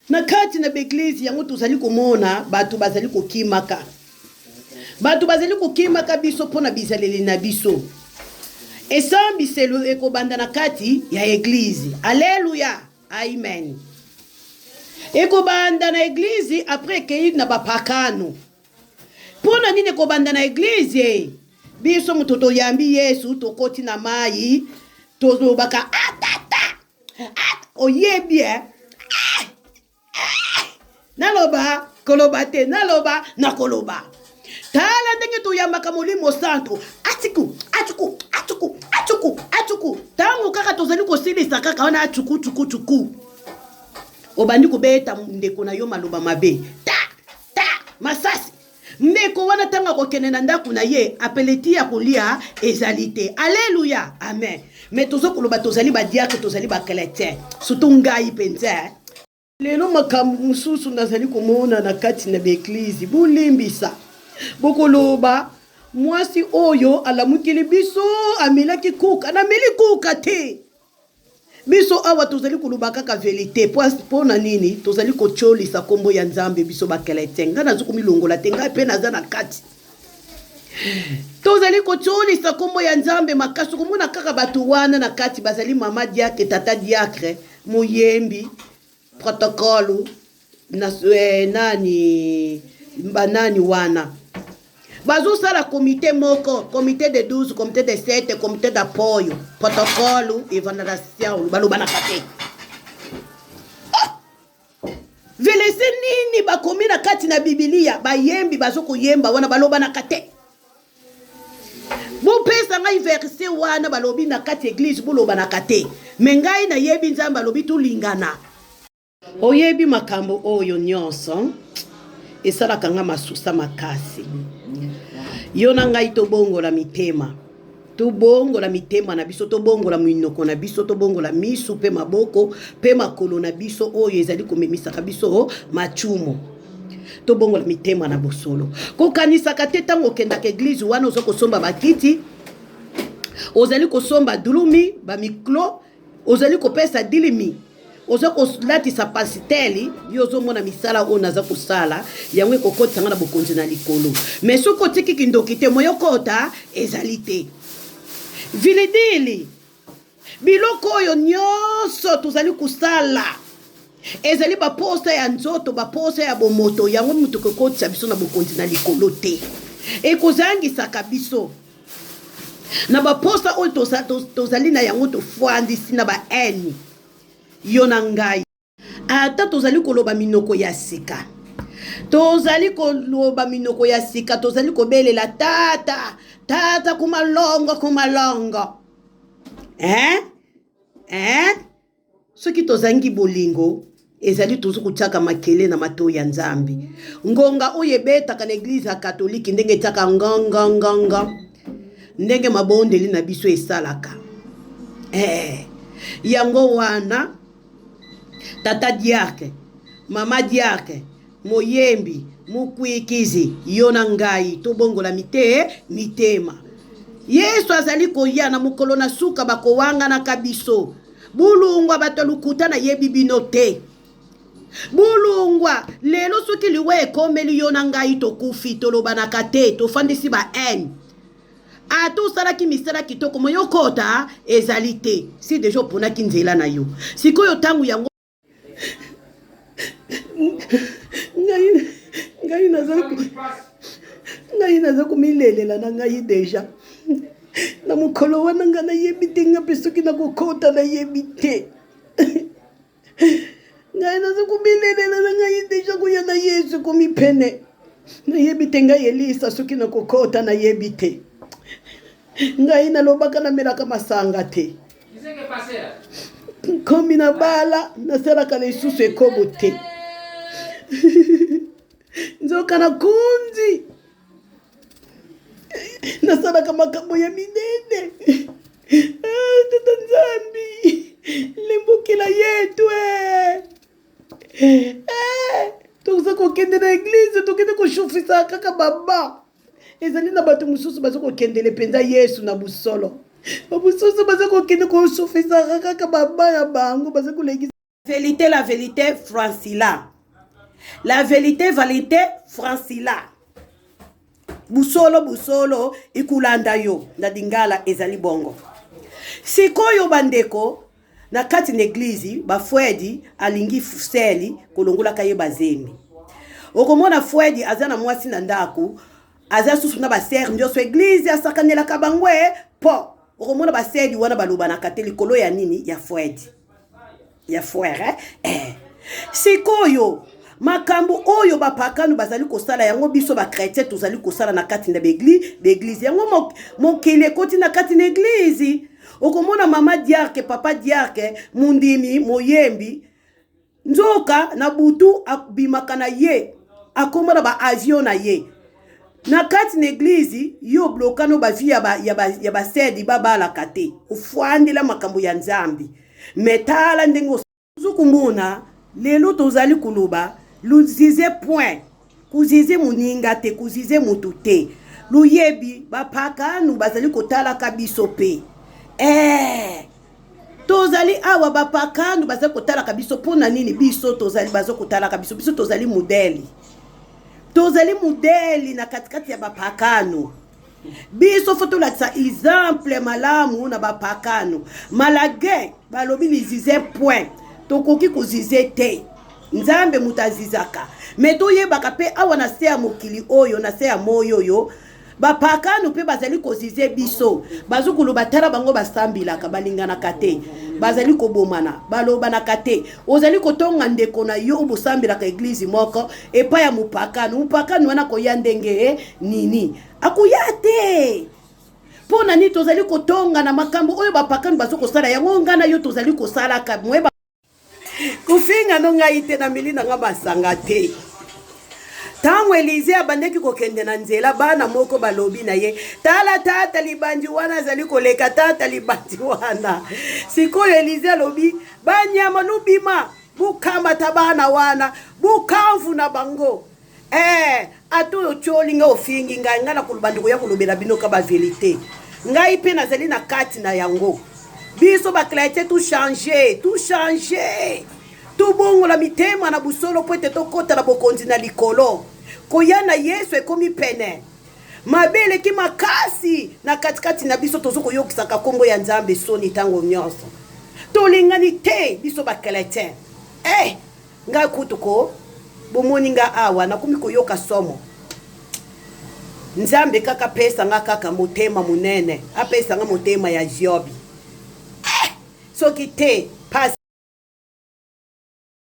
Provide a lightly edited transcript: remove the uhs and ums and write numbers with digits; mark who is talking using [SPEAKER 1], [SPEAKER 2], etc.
[SPEAKER 1] Na kati na beglise yango tozali komona batu bazali kokimaka. Batu bazali kokimaka biso pona bizaleli na biso. Esambiselo ekobanda na kati ya eglise. Alléluia. Amen. Ekobanda na eglise après kei na bapakano. Pona nini ekobanda na eglise? Biso mutoto yambi Yesu tokoti na mai tozobaka atata. Oyebi naloba kolobate naloba na koloba. Tala ndenge toyambaka molimo santo. Atiku. Tango kaka tozali kosilisa kaka wana atuku. Obandi kubeta ndeko na yo maloba mabe. Ta masasi. Ndeko wana tanga kokene na ndaku na ye apeleti ya kolia ezalite. Alléluia. Amen. Mais tozo koloba tozali ba diacre tozali ba chrétien. Surtout ngai penza. Lelo makambo mususu nazali komona na kati na beglise bulimbisa. Bokoloba mwasi oyo alamukili biso amelaki kuka na meli kuka te. Biso awa tozali koloba kaka vérité po na nini tozali kocholisa kombo ya Nzambe biso ba chrétien. Nga nazuku milongola te ngai pe naza na kati. Tozali kocholisa kombo ya Nzambe makasu komona kaka batu wana na kati bazali mama diacre tata diacre moyembi protocole na banani wana. Bazo sala comité moko, comité de 12, comité de 7, comité d'appui, protocole, évaluation, balobana kate. Velese nini bakomi na kati na Biblia, bayembi bazo koyemba wana balobana kate. Bo pesa ngai verset wana balobi na kati église bolobana kate. Mengai na yebi Nzambe balobi tulingana. Oyebi makambo oyo nyonso esalaka nga masusa makasi. Yo na ngai tobongola mitema. Tobongola mitema na biso, tobongola minoko na biso, tobongola misu pe maboko pe makolo na biso oyo ezali komemisaka biso machumo. Tobongola mitema na bosolo. Kokanisaka te tango okendaka église wana ozo kosomba bakiti, ozali kosomba dulumi ba miklo, ozali kopesa dilimi. Ozo kolatisa pasiteli yozo mona misala o naza kusala yangwe kokota ngana bokonzi na likolo. Mais soko tiki kindokite moyo kota ezalite. Vilidili biloko oyo nyonso tozali kusala ezali ba posta ya nzoto ba posta ya bomoto yango mutu kokotisa biso na bokonzi na likolo te. Ekozangisa kabiso na ba posta oyo tozali na yango tofwandisi na ba eni. Yona ngai ata tozali koloba minoko ya sika, tozali koloba minoko ya sika, tozali kobelela tata kumalongo soki tozangi bolingo ezali tozo kutaka makele na mato ya Nzambe. Ngonga oyo ebetaka na église ya katolike ndenge taka nganga ndenge mabondeli na biso esalaka yango wana tata diacre, mama diacre, moyembi, mukwikizi, yona ngai, tobongola mitema. Yesu azali koya na mukolo na suka bakowanga na kabiso. Bulungwa batolukuta na yebi bino te. Bulungwa, lelo soki liwe ekomeli yona ngai tokufi tolobanaka te, tofandisi ba en. Ato salaki misala kitoko moyo kota ezalite. Si dejo pona kinzela na yo. Sikoyo tangu yango ngai naza kumilelela na ngai deja na mukolo wana nga na yebi te nga pesoki na kokota na yebi te ngai naza kumilelela na ngai deja kuya na Yesu komipene na yebi te ngai Elisa soki na kokota na yebi te ngai nalobaka na melaka masanga te komi na bala nasalaka na lisusu ekobo te nzoka na kunzi nasalaka makambo ya minene tata Nzambi lembukila yetu toza kokende na église tokende koshufisa kaka baba ezali na bato mususu bazo kokendele penza Yesu na busolo babususu bazo kokende koshufisa kaka baba ya bango bazo kolekisa La vérité, Francila. La vérité, Francila. Busolo, ikulanda yo. Na dingala ezali bongo. Sikoyo bandeko, na kati n'eglize, ba Fwedi, alingi fuseli, kolongola kaye bazemi. Okomona Fwedi, azana mwasi na ndaku, aza susu na ba ser, ndioso eglize, asakanela kabangwe, po. Okomona ba sedi, wana baluba na kate likolo ya nini, ya Fwedi. Ya frère, Sikoyo, makambo oyo bapakanu bazali kosala yango biso ba chrétien tozali kosala na kati na l'église yango mokele koti na kati na église okomona mama diarke papa diarke mundimi moyembi nzoka na butu abimaka na ye akomona ba avion na ye na kati na église yo blokano ba vie ya ba sedi babala kate ufwandela makambo ya nzambi metala ndengo zukumuna lelo tozali kuluba luzize point kuzize muninga te kuzize mutu te luyebi bapakanu bazali kotala kabiso pe tozali awa bapakanu bazali kotala kabiso pona nini biso tozali bazo kotala kabiso biso tozali modeli na katikati ya bapakanu biso foto la exemple malamu na bapakanu malage balobi lizize point tokoki kuzize te nzambe mutazizaka meto yebaka pe awa na se ya mokili oyo na se ya moyo yo bapakanu pe bazali kozize biso bazukulu batala bango basambilaka balinganaka te bazali kobomana balobanaka te ozali kotonga ndeko na yo obosambelaka eglize moko epa ya mupakanu wana koya ndenge nini akuya te pona ni tozali kotonga na makambo oyo bapakanu bazo kosala yango ngana yo tozali kosala ka mweba kufinga no ngai te na milina nga basanga te tango Elize abandeki kokende na nzela bana moko balobi na ye tala tata libanji wana zali koleka tata libanji wana sikoyo Elize alobi banyama lubima bukamba tabana wana bukamvu na bango atu cholinga ofingi ngai ngana kulubandiko ya kulobela binoka ba vérité ngai pe nazali na kati na yango biso ba chrétien tout changer tout bongo la mitema na busolo po ete tokota na bokonzi na likolo koyana Yesu ekomi pene mabele ki makasi na katikati na biso tozoko yokisaka kombo ya nzambe soni tango nyonso tolingani te biso ba chrétien nga kutuko bomoni nga awa nakomi koyoka somo nzambe kaka pesa nga kaka motema munene apesa nga motema ya Jobi soki te pasi